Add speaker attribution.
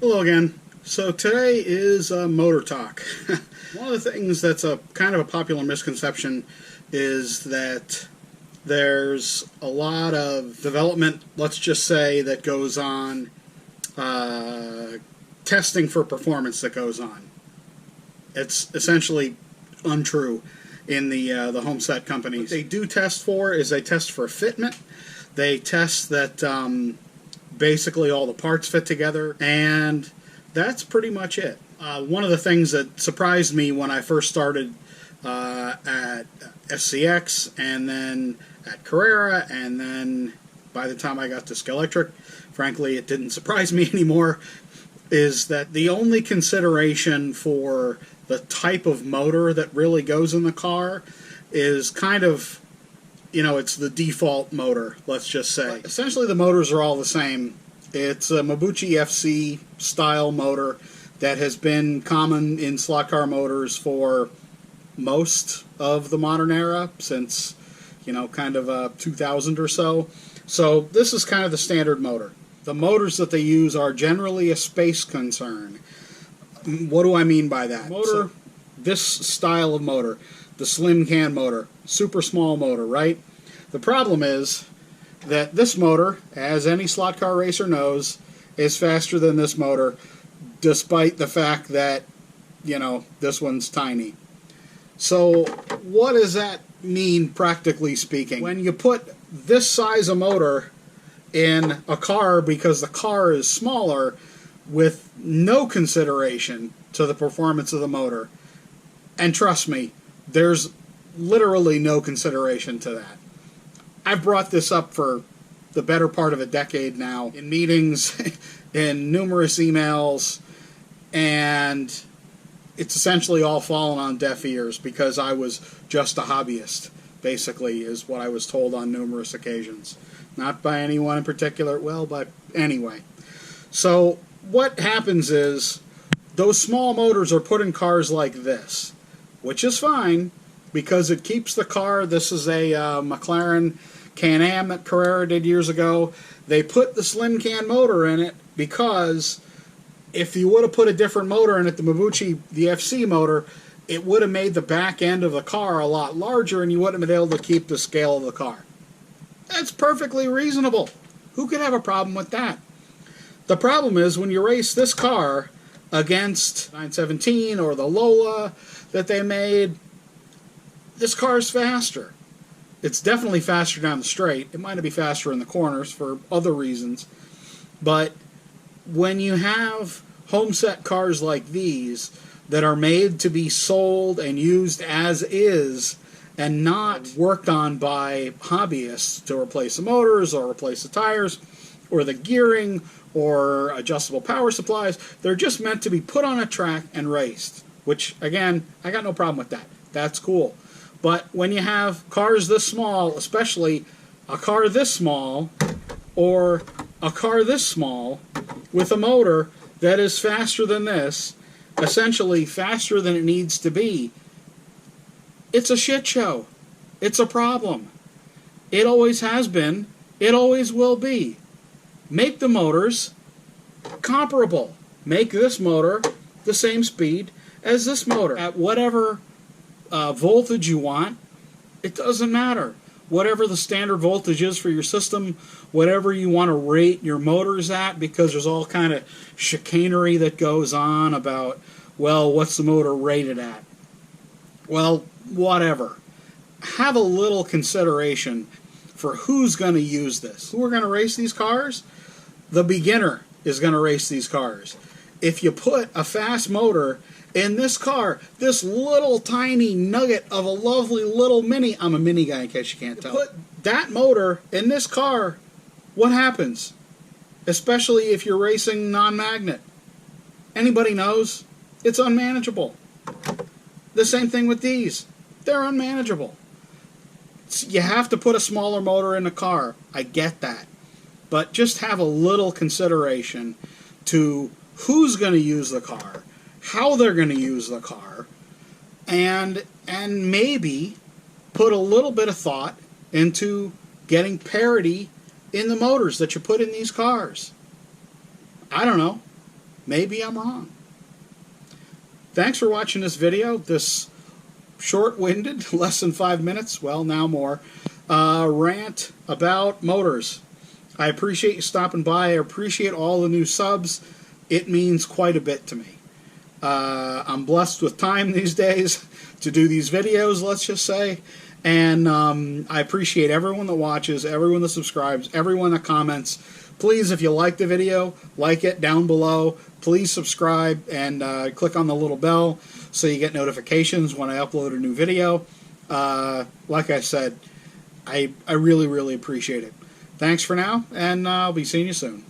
Speaker 1: Hello again. So today is motor talk. One of the things that's a kind of a popular misconception is that there's a lot of development, let's just say, that goes on, testing for performance that goes on. It's essentially untrue in the homeset companies. What they do test for is they test for fitment. They test that basically all the parts fit together, and that's pretty much it. One of the things that surprised me when I first started at SCX, and then at Carrera, and then by the time I got to Skeletric, frankly it didn't surprise me anymore, is that the only consideration for the type of motor that really goes in the car is kind of, it's the default motor, let's just say. Essentially the motors are all the same. It's a Mabuchi FC style motor that has been common in slot car motors for most of the modern era, since, kind of 2000 or so. So this is kind of the standard motor. The motors that they use are generally a space concern. What do I mean by that? This style of motor, the Slimcan motor, super small motor, right? The problem is that this motor, as any slot car racer knows, is faster than this motor, despite the fact that, this one's tiny. So what does that mean, practically speaking? When you put this size of motor in a car because the car is smaller, with no consideration to the performance of the motor, and trust me, there's literally no consideration to that. I've brought this up for the better part of a decade now, in meetings, in numerous emails, and it's essentially all fallen on deaf ears because I was just a hobbyist, basically, is what I was told on numerous occasions. Not by anyone in particular, well, but anyway. So what happens is those small motors are put in cars like this, which is fine because it keeps the car. This is a McLaren Can-Am that Carrera did years ago. They put the Slimcan motor in it because if you would have put a different motor in it, the Mabuchi, the FC motor, it would have made the back end of the car a lot larger and you wouldn't have been able to keep the scale of the car. That's perfectly reasonable. Who could have a problem with that? The problem is when you race this car against 917 or the Lola that they made, this car's faster. It's definitely faster down the straight. It might be faster in the corners for other reasons. But when you have homeset cars like these that are made to be sold and used as is and not worked on by hobbyists to replace the motors or replace the tires or the gearing or adjustable power supplies, they're just meant to be put on a track and raced. Which, again, I got no problem with that. That's cool. But when you have cars this small, especially a car this small or a car this small with a motor that is faster than this, essentially faster than it needs to be, it's a shit show. It's a problem. It always has been. It always will be. Make the motors comparable. Make this motor the same speed as this motor at whatever voltage you want. It doesn't matter. Whatever the standard voltage is for your system, whatever you want to rate your motors at, because there's all kind of chicanery that goes on about, well, what's the motor rated at? Well, whatever. Have a little consideration for who's going to use this. Who are going to race these cars? The beginner is going to race these cars. If you put a fast motor in this car, this little tiny nugget of a lovely little mini, I'm a mini guy in case you can't tell. Put that motor in this car, what happens? Especially if you're racing non-magnet. Anybody knows? It's unmanageable. The same thing with these. They're unmanageable. You have to put a smaller motor in the car. I get that. But just have a little consideration to who's going to use the car, how they're going to use the car, and maybe put a little bit of thought into getting parity in the motors that you put in these cars. I don't know. Maybe I'm wrong. Thanks for watching this video, this short-winded, less than 5 minutes, well, now more, rant about motors. I appreciate you stopping by. I appreciate all the new subs. It means quite a bit to me. I'm blessed with time these days to do these videos, let's just say. And I appreciate everyone that watches, everyone that subscribes, everyone that comments. Please, if you like the video, like it down below. Please subscribe and click on the little bell so you get notifications when I upload a new video. Like I said, I really, really appreciate it. Thanks for now, and I'll be seeing you soon.